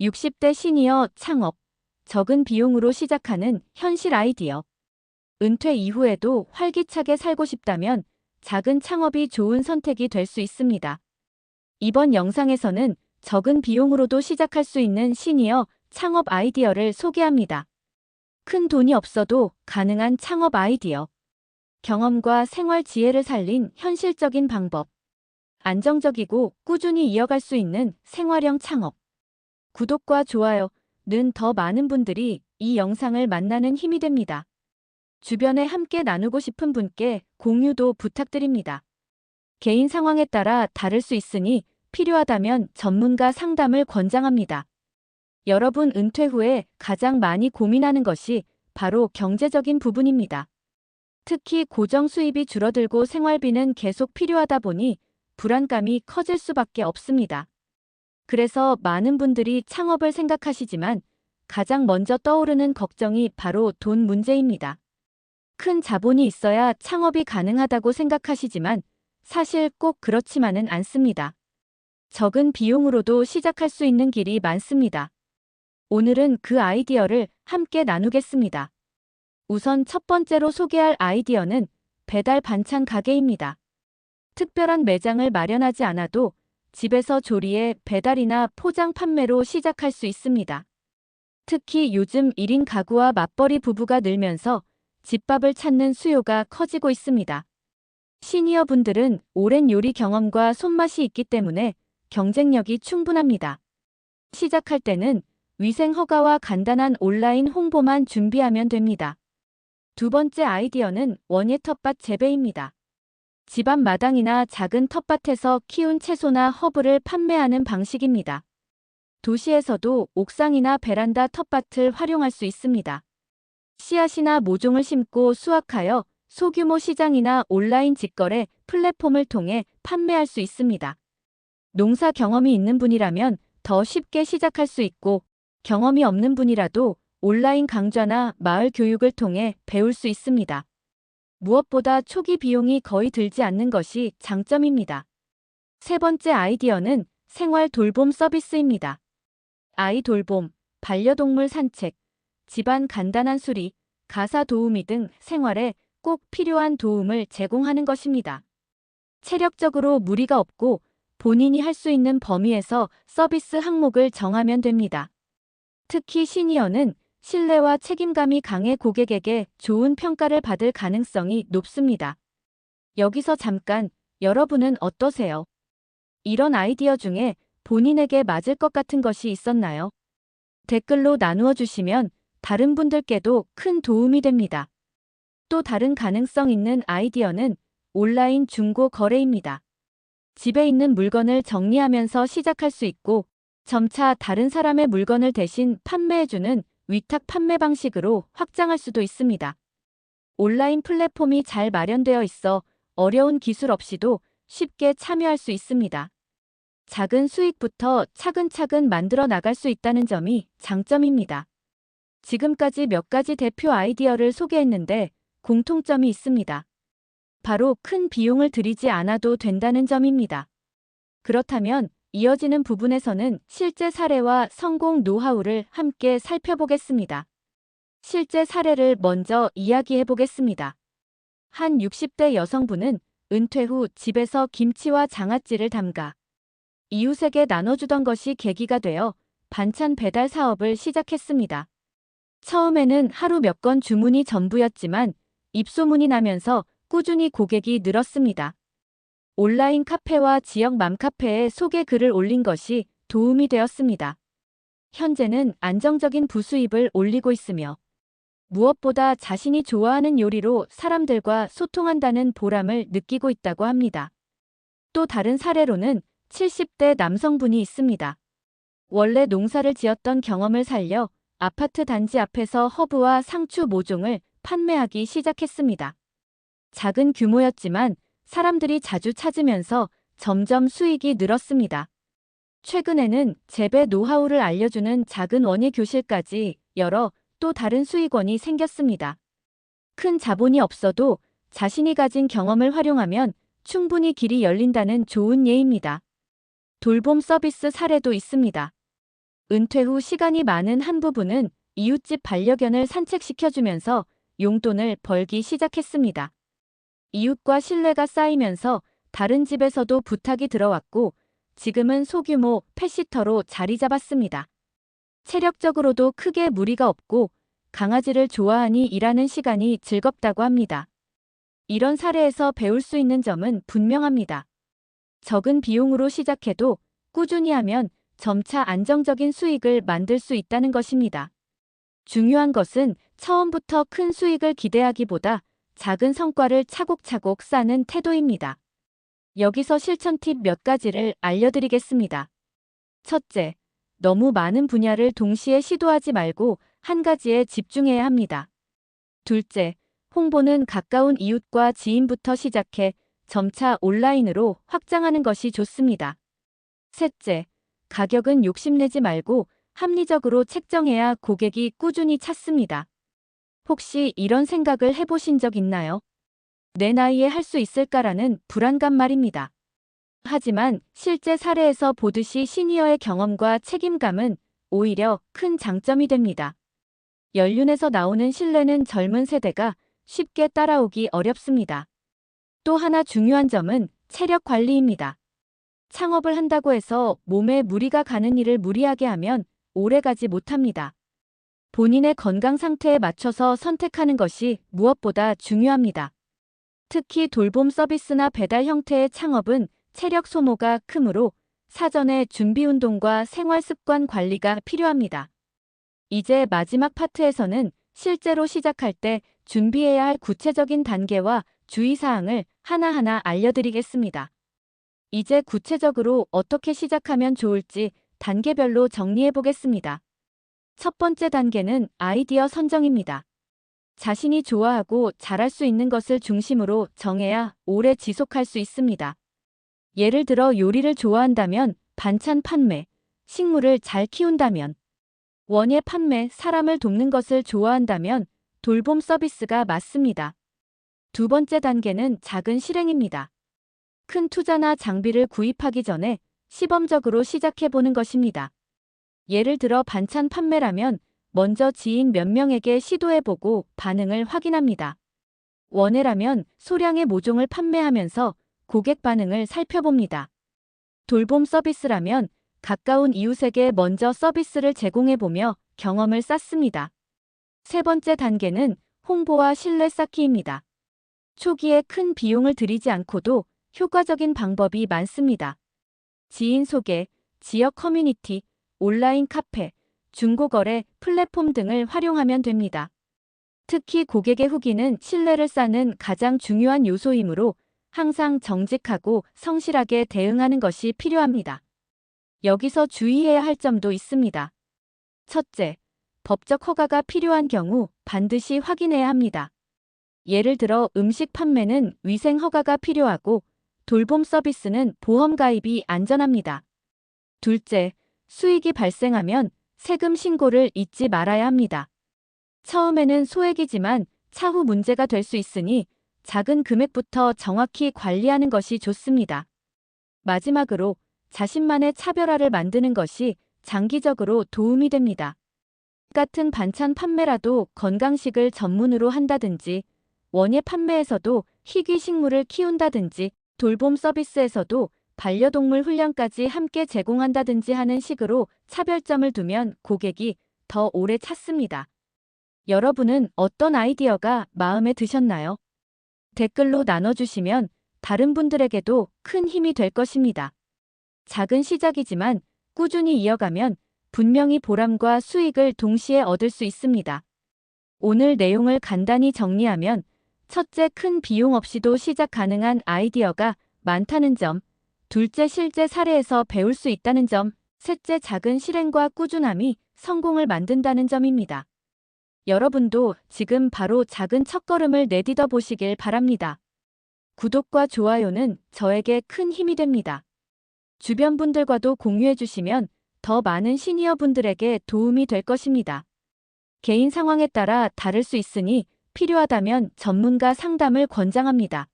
60대 시니어 창업, 적은 비용으로 시작하는 현실 아이디어. 은퇴 이후에도 활기차게 살고 싶다면 작은 창업이 좋은 선택이 될 수 있습니다. 이번 영상에서는 적은 비용으로도 시작할 수 있는 시니어 창업 아이디어를 소개합니다. 큰 돈이 없어도 가능한 창업 아이디어. 경험과 생활 지혜를 살린 현실적인 방법. 안정적이고 꾸준히 이어갈 수 있는 생활형 창업. 구독과 좋아요는 더 많은 분들이 이 영상을 만나는 힘이 됩니다. 주변에 함께 나누고 싶은 분께 공유도 부탁드립니다. 개인 상황에 따라 다를 수 있으니 필요하다면 전문가 상담을 권장합니다. 여러분 은퇴 후에 가장 많이 고민하는 것이 바로 경제적인 부분입니다. 특히 고정 수입이 줄어들고 생활비는 계속 필요하다 보니 불안감이 커질 수밖에 없습니다. 그래서 많은 분들이 창업을 생각하시지만 가장 먼저 떠오르는 걱정이 바로 돈 문제입니다. 큰 자본이 있어야 창업이 가능하다고 생각하시지만 사실 꼭 그렇지만은 않습니다. 적은 비용으로도 시작할 수 있는 길이 많습니다. 오늘은 그 아이디어를 함께 나누겠습니다. 우선 첫 번째로 소개할 아이디어는 배달 반찬 가게입니다. 특별한 매장을 마련하지 않아도 집에서 조리해 배달이나 포장 판매로 시작할 수 있습니다. 특히 요즘 1인 가구와 맞벌이 부부가 늘면서 집밥을 찾는 수요가 커지고 있습니다. 시니어분들은 오랜 요리 경험과 손맛이 있기 때문에 경쟁력이 충분합니다. 시작할 때는 위생 허가와 간단한 온라인 홍보만 준비하면 됩니다. 두 번째 아이디어는 원예 텃밭 재배입니다. 집 앞 마당이나 작은 텃밭에서 키운 채소나 허브를 판매하는 방식입니다. 도시에서도 옥상이나 베란다 텃밭을 활용할 수 있습니다. 씨앗이나 모종을 심고 수확하여 소규모 시장이나 온라인 직거래 플랫폼을 통해 판매할 수 있습니다. 농사 경험이 있는 분이라면 더 쉽게 시작할 수 있고 경험이 없는 분이라도 온라인 강좌나 마을 교육을 통해 배울 수 있습니다. 무엇보다 초기 비용이 거의 들지 않는 것이 장점입니다. 세 번째 아이디어는 생활 돌봄 서비스입니다. 아이 돌봄, 반려동물 산책, 집안 간단한 수리, 가사 도우미 등 생활에 꼭 필요한 도움을 제공하는 것입니다. 체력적으로 무리가 없고 본인이 할 수 있는 범위에서 서비스 항목을 정하면 됩니다. 특히 시니어는 신뢰와 책임감이 강해 고객에게 좋은 평가를 받을 가능성이 높습니다. 여기서 잠깐, 여러분은 어떠세요? 이런 아이디어 중에 본인에게 맞을 것 같은 것이 있었나요? 댓글로 나누어 주시면 다른 분들께도 큰 도움이 됩니다. 또 다른 가능성 있는 아이디어는 온라인 중고 거래입니다. 집에 있는 물건을 정리하면서 시작할 수 있고 점차 다른 사람의 물건을 대신 판매해주는 위탁 판매 방식으로 확장할 수도 있습니다. 온라인 플랫폼이 잘 마련되어 있어 어려운 기술 없이도 쉽게 참여할 수 있습니다. 작은 수익부터 차근차근 만들어 나갈 수 있다는 점이 장점입니다. 지금까지 몇 가지 대표 아이디어를 소개했는데 공통점이 있습니다. 바로 큰 비용을 들이지 않아도 된다는 점입니다. 그렇다면 이어지는 부분에서는 실제 사례와 성공 노하우를 함께 살펴보겠습니다. 실제 사례를 먼저 이야기해 보겠습니다. 한 60대 여성분은 은퇴 후 집에서 김치와 장아찌를 담가 이웃에게 나눠주던 것이 계기가 되어 반찬 배달 사업을 시작했습니다. 처음에는 하루 몇 건 주문이 전부였지만 입소문이 나면서 꾸준히 고객이 늘었습니다. 온라인 카페와 지역 맘카페에 소개 글을 올린 것이 도움이 되었습니다. 현재는 안정적인 부수입을 올리고 있으며 무엇보다 자신이 좋아하는 요리로 사람들과 소통한다는 보람을 느끼고 있다고 합니다. 또 다른 사례로는 70대 남성분이 있습니다. 원래 농사를 지었던 경험을 살려 아파트 단지 앞에서 허브와 상추 모종을 판매하기 시작했습니다. 작은 규모였지만 사람들이 자주 찾으면서 점점 수익이 늘었습니다. 최근에는 재배 노하우를 알려주는 작은 원예 교실까지 열어 또 다른 수익원이 생겼습니다. 큰 자본이 없어도 자신이 가진 경험을 활용하면 충분히 길이 열린다는 좋은 예입니다. 돌봄 서비스 사례도 있습니다. 은퇴 후 시간이 많은 한 부부는 이웃집 반려견을 산책시켜주면서 용돈을 벌기 시작했습니다. 이웃과 신뢰가 쌓이면서 다른 집에서도 부탁이 들어왔고 지금은 소규모 펫시터로 자리 잡았습니다. 체력적으로도 크게 무리가 없고 강아지를 좋아하니 일하는 시간이 즐겁다고 합니다. 이런 사례에서 배울 수 있는 점은 분명합니다. 적은 비용으로 시작해도 꾸준히 하면 점차 안정적인 수익을 만들 수 있다는 것입니다. 중요한 것은 처음부터 큰 수익을 기대하기보다 작은 성과를 차곡차곡 쌓는 태도입니다. 여기서 실천 팁 몇 가지를 알려드리겠습니다. 첫째, 너무 많은 분야를 동시에 시도하지 말고 한 가지에 집중해야 합니다. 둘째, 홍보는 가까운 이웃과 지인부터 시작해 점차 온라인으로 확장하는 것이 좋습니다. 셋째, 가격은 욕심내지 말고 합리적으로 책정해야 고객이 꾸준히 찾습니다. 혹시 이런 생각을 해보신 적 있나요? 내 나이에 할 수 있을까라는 불안감 말입니다. 하지만 실제 사례에서 보듯이 시니어의 경험과 책임감은 오히려 큰 장점이 됩니다. 연륜에서 나오는 신뢰는 젊은 세대가 쉽게 따라오기 어렵습니다. 또 하나 중요한 점은 체력 관리입니다. 창업을 한다고 해서 몸에 무리가 가는 일을 무리하게 하면 오래가지 못합니다. 본인의 건강 상태에 맞춰서 선택하는 것이 무엇보다 중요합니다. 특히 돌봄 서비스나 배달 형태의 창업은 체력 소모가 크므로 사전에 준비 운동과 생활 습관 관리가 필요합니다. 이제 마지막 파트에서는 실제로 시작할 때 준비해야 할 구체적인 단계와 주의사항을 하나하나 알려드리겠습니다. 이제 구체적으로 어떻게 시작하면 좋을지 단계별로 정리해 보겠습니다. 첫 번째 단계는 아이디어 선정입니다. 자신이 좋아하고 잘할 수 있는 것을 중심으로 정해야 오래 지속할 수 있습니다. 예를 들어 요리를 좋아한다면 반찬 판매, 식물을 잘 키운다면, 원예 판매, 사람을 돕는 것을 좋아한다면 돌봄 서비스가 맞습니다. 두 번째 단계는 작은 실행입니다. 큰 투자나 장비를 구입하기 전에 시범적으로 시작해보는 것입니다. 예를 들어 반찬 판매라면 먼저 지인 몇 명에게 시도해보고 반응을 확인합니다. 원예라면 소량의 모종을 판매하면서 고객 반응을 살펴봅니다. 돌봄 서비스라면 가까운 이웃에게 먼저 서비스를 제공해보며 경험을 쌓습니다. 세 번째 단계는 홍보와 신뢰 쌓기입니다. 초기에 큰 비용을 들이지 않고도 효과적인 방법이 많습니다. 지인 소개, 지역 커뮤니티, 온라인 카페, 중고거래 플랫폼 등을 활용하면 됩니다. 특히 고객의 후기는 신뢰를 쌓는 가장 중요한 요소이므로 항상 정직하고 성실하게 대응하는 것이 필요합니다. 여기서 주의해야 할 점도 있습니다. 첫째, 법적 허가가 필요한 경우 반드시 확인해야 합니다. 예를 들어 음식 판매는 위생 허가가 필요하고 돌봄 서비스는 보험 가입이 안전합니다. 둘째, 수익이 발생하면 세금 신고를 잊지 말아야 합니다. 처음에는 소액이지만 차후 문제가 될 수 있으니 작은 금액부터 정확히 관리하는 것이 좋습니다. 마지막으로 자신만의 차별화를 만드는 것이 장기적으로 도움이 됩니다. 같은 반찬 판매라도 건강식을 전문으로 한다든지, 원예 판매에서도 희귀 식물을 키운다든지, 돌봄 서비스에서도 반려동물 훈련까지 함께 제공한다든지 하는 식으로 차별점을 두면 고객이 더 오래 찾습니다. 여러분은 어떤 아이디어가 마음에 드셨나요? 댓글로 나눠주시면 다른 분들에게도 큰 힘이 될 것입니다. 작은 시작이지만 꾸준히 이어가면 분명히 보람과 수익을 동시에 얻을 수 있습니다. 오늘 내용을 간단히 정리하면 첫째, 큰 비용 없이도 시작 가능한 아이디어가 많다는 점, 둘째, 실제 사례에서 배울 수 있다는 점, 셋째, 작은 실행과 꾸준함이 성공을 만든다는 점입니다. 여러분도 지금 바로 작은 첫걸음을 내딛어 보시길 바랍니다. 구독과 좋아요는 저에게 큰 힘이 됩니다. 주변 분들과도 공유해 주시면 더 많은 시니어 분들에게 도움이 될 것입니다. 개인 상황에 따라 다를 수 있으니 필요하다면 전문가 상담을 권장합니다.